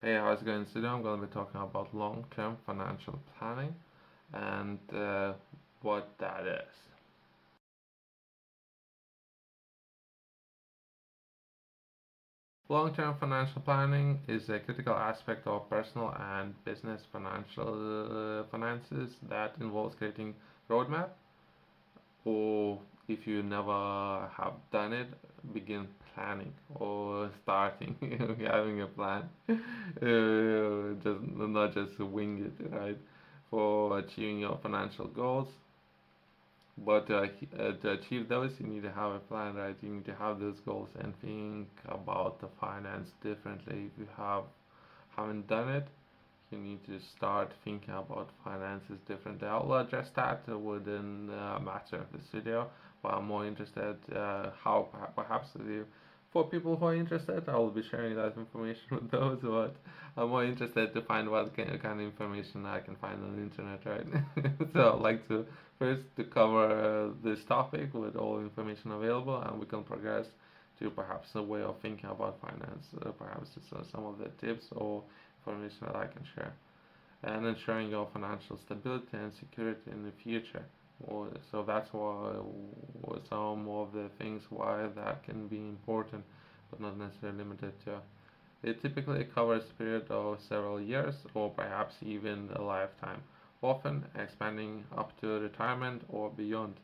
Hey, how's it going? Today I'm going to be talking about long-term financial planning and what that is. Long-term financial planning is a critical aspect of personal and business finances that involves creating roadmap, or if you never have done it, begin planning or starting having a plan. Just not just wing it, right? For achieving your financial goals. But to achieve those, you need to have a plan, right? You need to have those goals and think about the finance differently. If you haven't done it, you need to start thinking about finances differently. I'll address that within a matter of this video, but I'm more interested how perhaps for people who are interested, I will be sharing that information with those. But I'm more interested to find what kind of information I can find on the internet, right? So I'd like to first to cover this topic with all information available, and we can progress to perhaps a way of thinking about finance, perhaps some of the tips or information that I can share, and ensuring your financial stability and security in the future. So that's why some of the things why that can be important, but not necessarily limited to. It typically covers a period of several years or perhaps even a lifetime, often expanding up to retirement or beyond.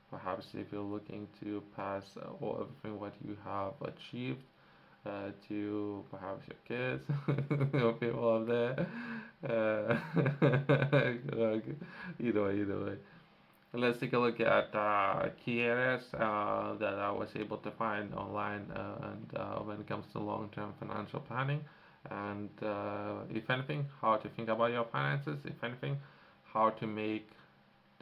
Perhaps if you're looking to pass all everything what you have achieved to perhaps your kids, people up there. Either way. Let's take a look at key areas that I was able to find online and when it comes to long-term financial planning, and if anything, how to think about your finances, if anything, how to make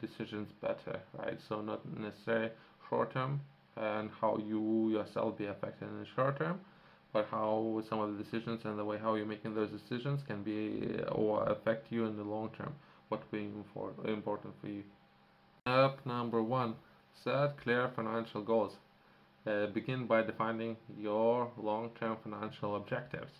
decisions better, right? So not necessarily short-term and how you yourself be affected in the short term, but how some of the decisions and the way how you're making those decisions can be or affect you in the long term. What will be important for you. Step number one, set clear financial goals. Begin by defining your long-term financial objectives.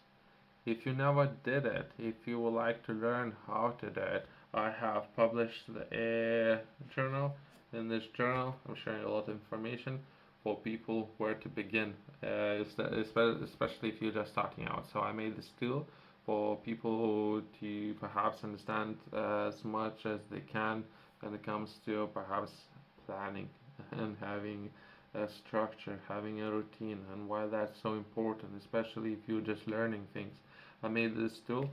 If you never did it, if you would like to learn how to do it, I have published a journal. In this journal, I'm sharing a lot of information for people where to begin, especially if you're just starting out. So I made this tool for people to perhaps understand as much as they can when it comes to perhaps planning and having a structure, having a routine, and why that's so important, especially if you're just learning things. I made this tool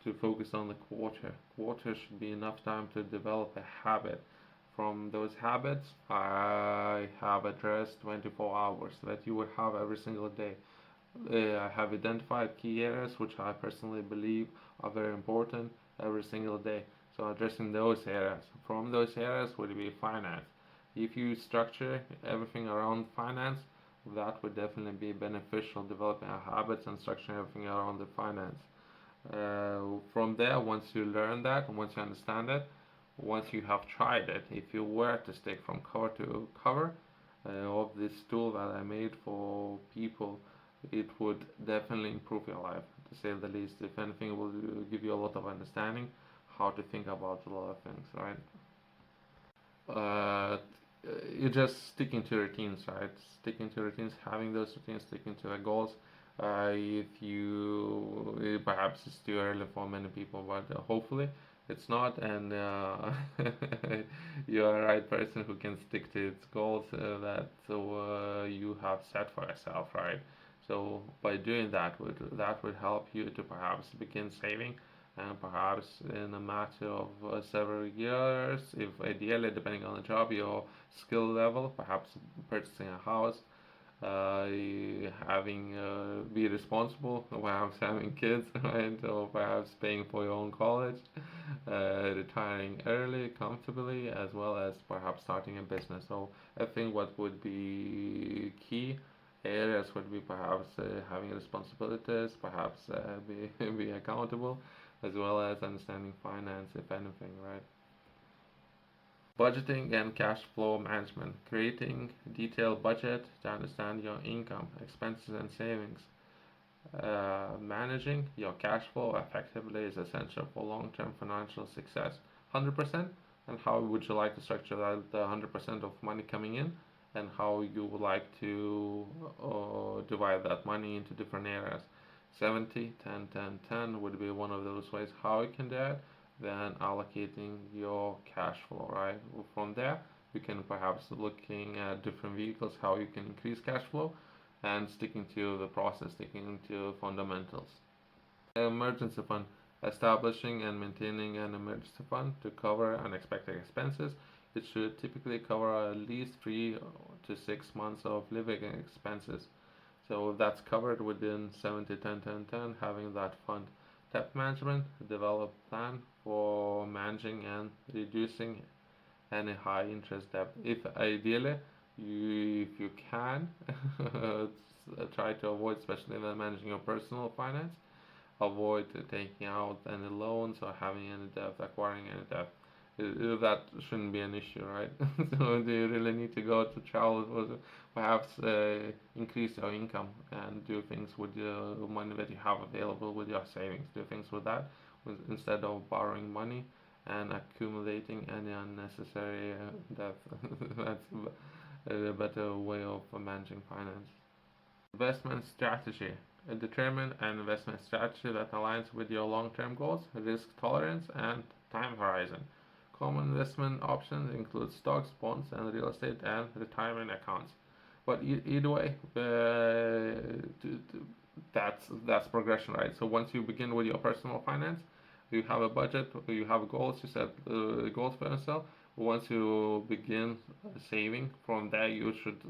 to focus on the quarter. Quarter should be enough time to develop a habit. From those habits, I have addressed 24 hours that you would have every single day. I have identified key areas which I personally believe are very important every single day. So addressing those areas. From those areas would be finance. If you structure everything around finance, that would definitely be beneficial, developing habits and structuring everything around the finance. From there, once you learn that, once you understand it, once you have tried it, if you were to stick from cover to cover of this tool that I made for people, it would definitely improve your life, to say the least. If anything, it will give you a lot of understanding how to think about a lot of things, right? Uh, you're just sticking to routines, right? Sticking to routines, having those routines, sticking to the goals. If you perhaps it's too early for many people, but hopefully it's not, and you're a right person who can stick to its goals that you have set for yourself, right? So by doing that would help you to perhaps begin saving, and perhaps in a matter of several years, if ideally depending on the job, your skill level, perhaps purchasing a house, having be responsible, perhaps having kids, right, or perhaps paying for your own college, retiring early, comfortably, as well as perhaps starting a business. So I think what would be key areas would be perhaps having responsibilities, perhaps be accountable, as well as understanding finance, if anything, right? Budgeting and cash flow management. Creating detailed budget to understand your income, expenses, and savings. Managing your cash flow effectively is essential for long-term financial success. 100%. And how would you like to structure that 100% of money coming in, and how you would like to divide that money into different areas? 70, 10, 10, 10 would be one of those ways how you can do it. Then allocating your cash flow, right? From there, you can perhaps looking at different vehicles, how you can increase cash flow, and sticking to the process, sticking to fundamentals. Emergency fund. Establishing and maintaining an emergency fund to cover unexpected expenses. It should typically cover at least 3 to 6 months of living expenses. So if that's covered within 70, 10, 10, 10, having that fund. Debt management. Develop plan for managing and reducing any high interest debt. If ideally, if you can, try to avoid, especially when managing your personal finance, avoid taking out any loans or having any debt, acquiring any debt. That shouldn't be an issue, right? So do you really need to go to travel, or perhaps increase your income and do things with the money that you have available with your savings? Do things with that instead of borrowing money and accumulating any unnecessary debt. That's a better way of managing finance. Investment strategy. Determine an investment strategy that aligns with your long-term goals, risk tolerance, and time horizon. Common investment options include stocks, bonds, and real estate and retirement accounts. But either way, that's progression, right? So once you begin with your personal finance, you have a budget, you have goals, you set goals for yourself. Once you begin saving, from there you should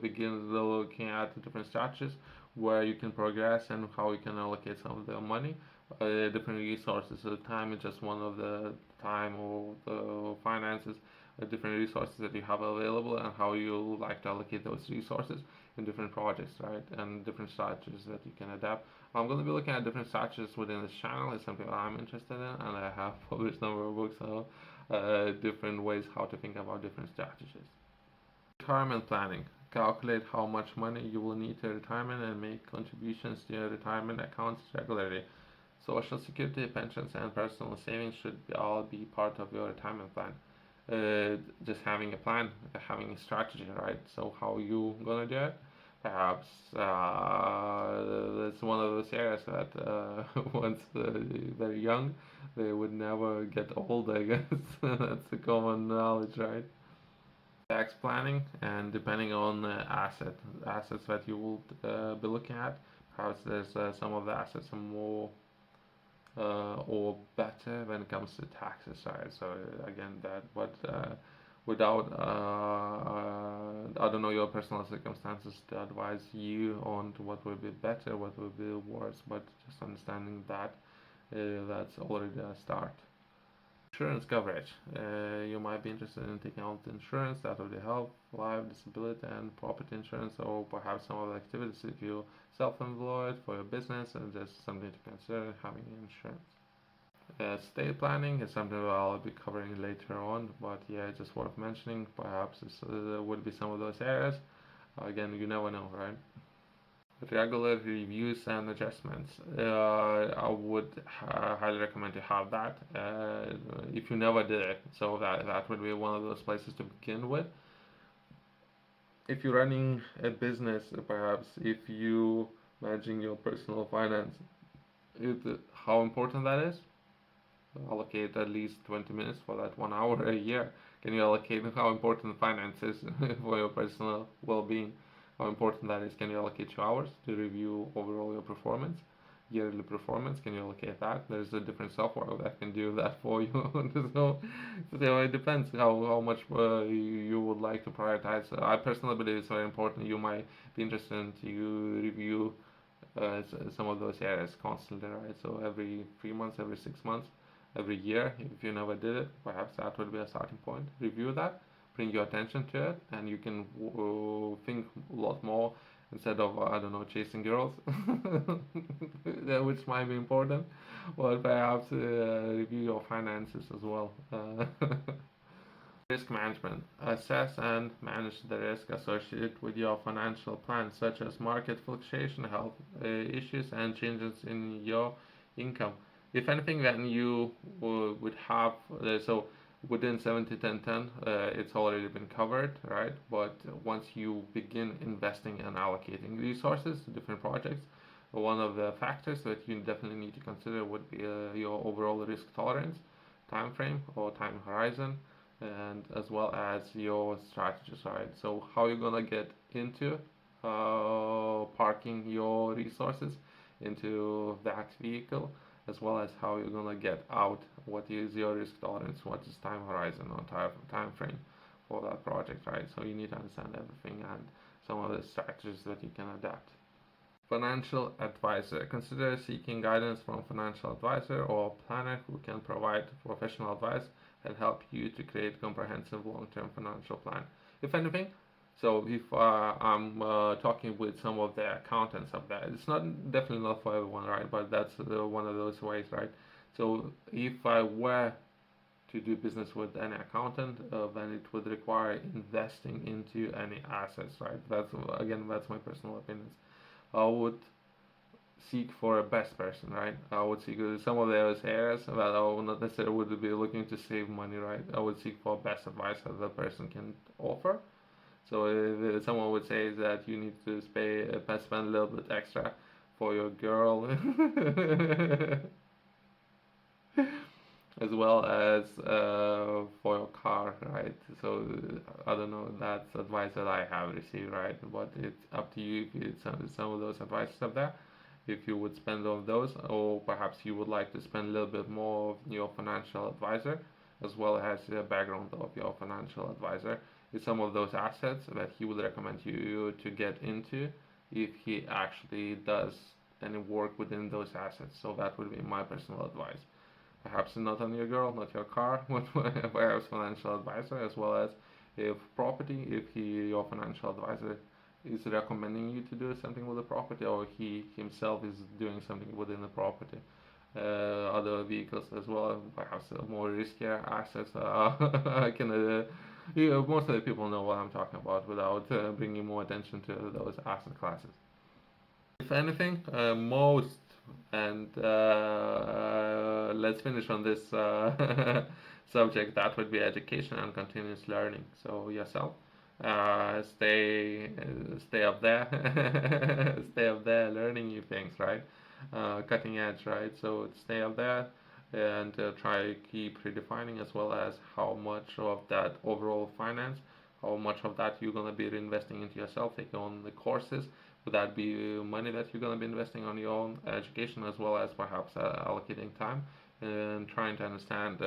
begin looking at different strategies where you can progress and how you can allocate some of the money, different resources. So time is just one of the time or the finances, different resources that you have available, and how you like to allocate those resources in different projects, right? And different strategies that you can adapt. I'm going to be looking at different strategies within this channel. It's something that I'm interested in, and I have published a number of books on different ways how to think about different strategies. Retirement planning. Calculate how much money you will need to retirement and make contributions to your retirement accounts regularly. Social security, pensions, and personal savings should all be part of your retirement plan. Just having a plan, having a strategy, right? So how you gonna do it? Perhaps it's one of those areas that once they're young, they would never get old. I guess that's the common knowledge, right? Tax planning, and depending on the assets that you will be looking at, perhaps there's some of the assets are more or better when it comes to taxes side. So again, that but without I don't know your personal circumstances to advise you on to what would be better, what would be worse, but just understanding that that's already a start. Insurance coverage. You might be interested in taking out insurance that would be health, life, disability, and property insurance, or perhaps some other activities if you're self-employed for your business, and just something to consider having insurance. Estate planning is something that I'll be covering later on, but yeah, it's just worth mentioning. Perhaps it would be some of those areas. Again, you never know, right? Regular reviews and adjustments. I would highly recommend to have that if you never did it. So that would be one of those places to begin with. If you're running a business, perhaps if you managing your personal finance, how important that is. Allocate at least 20 minutes for that 1 hour a year. Can you allocate how important finance is for your personal well-being? How important that is? Can you allocate 2 hours to review overall your performance, yearly performance? Can you allocate that? There's a different software that can do that for you. So it depends how much you would like to prioritize. I personally believe it's very important. You might be interested to review some of those areas constantly, right? So every 3 months, every 6 months, every year. If you never did it, perhaps that would be a starting point. Review that, bring your attention to it, and you can think a lot more instead of I don't know, chasing girls, which might be important, but perhaps review your finances as well. Risk management. Assess and manage the risk associated with your financial plan, such as market fluctuation, health issues, and changes in your income. If anything, then you would have so within 70 10 10, it's already been covered, right? But once you begin investing and allocating resources to different projects, one of the factors that you definitely need to consider would be your overall risk tolerance, time frame or time horizon, and as well as your strategies, right? So how you're gonna get into parking your resources into that vehicle, as well as how you're gonna get out. What is your risk tolerance? What is time horizon or time frame for that project, right? So you need to understand everything and some of the strategies that you can adapt. Financial advisor. Consider seeking guidance from a financial advisor or planner who can provide professional advice and help you to create comprehensive long-term financial plan. If anything, so if I'm talking with some of the accountants of that, it's not definitely not for everyone, right? But that's one of those ways, right? So if I were to do business with an accountant, then it would require investing into any assets, right? That's my personal opinions. I would seek for a best person, right? I would seek some of those areas that I would not necessarily would be looking to save money, right? I would seek for best advice that the person can offer. So if someone would say that you need to spend a little bit extra for your girl, as well as for your car, right? So I don't know. That's advice that I have received, right? But it's up to you if it's some of those advices up there. If you would spend on those, or perhaps you would like to spend a little bit more of your financial advisor, as well as the background of your financial advisor, is some of those assets that he would recommend you to get into if he actually does any work within those assets. So that would be my personal advice. Perhaps not on your girl, not your car, but perhaps financial advisor, as well as if property, if your financial advisor is recommending you to do something with the property, or he himself is doing something within the property. Other vehicles as well, perhaps more riskier assets. I can, most of the people know what I'm talking about without bringing more attention to those asset classes. If anything, most and let's finish on this subject. That would be education and continuous learning. So yourself, stay up there, stay up there, learning new things, right? Cutting edge, right? So stay up there and try keep redefining, as well as how much of that overall finance, how much of that you're gonna be reinvesting into yourself, taking on the courses. Would that be money that you're going to be investing on your own education, as well as perhaps allocating time and trying to understand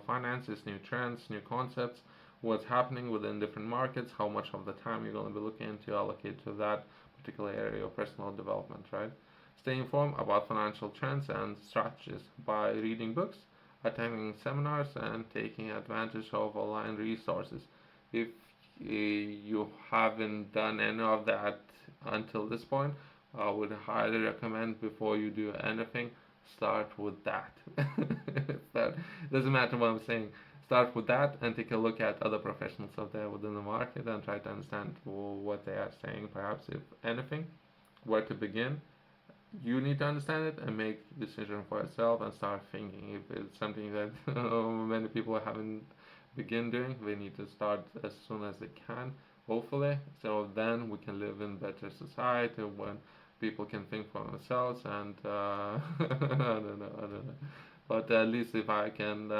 finances, new trends, new concepts, what's happening within different markets, how much of the time you're going to be looking to allocate to that particular area of personal development, right? Stay informed about financial trends and strategies by reading books, attending seminars, and taking advantage of online resources. If you haven't done any of that until this point, I would highly recommend before you do anything, start with that. That doesn't matter what I'm saying. Start with that and take a look at other professionals out there within the market and try to understand what they are saying. Perhaps, if anything, where to begin. You need to understand it and make a decision for yourself and start thinking. If it's something that many people haven't begin doing, they need to start as soon as they can, hopefully. So then we can live in better society when people can think for themselves. And I don't know. But at least if I can,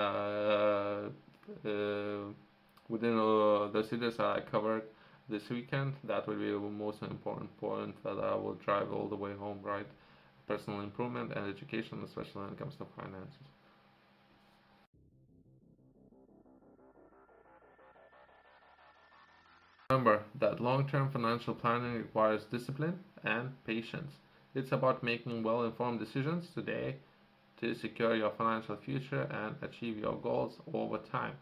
within the cities that I covered this weekend, that would be the most important point that I will drive all the way home, right? Personal improvement and education, especially when it comes to finances. Remember that long-term financial planning requires discipline and patience. It's about making well-informed decisions today to secure your financial future and achieve your goals over time.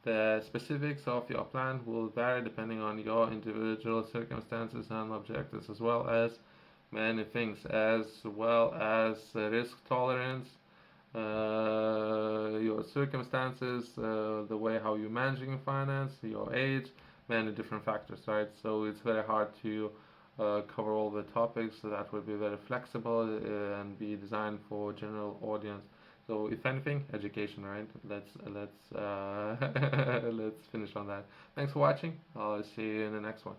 The specifics of your plan will vary depending on your individual circumstances and objectives, as well as many things, as well as risk tolerance, your circumstances, the way how you're managing finance, your age, many different factors, right? So it's very hard to cover all the topics. So that would be very flexible and be designed for general audience. So if anything, education, right? Let's let's finish on that. Thanks for watching. I'll see you in the next one.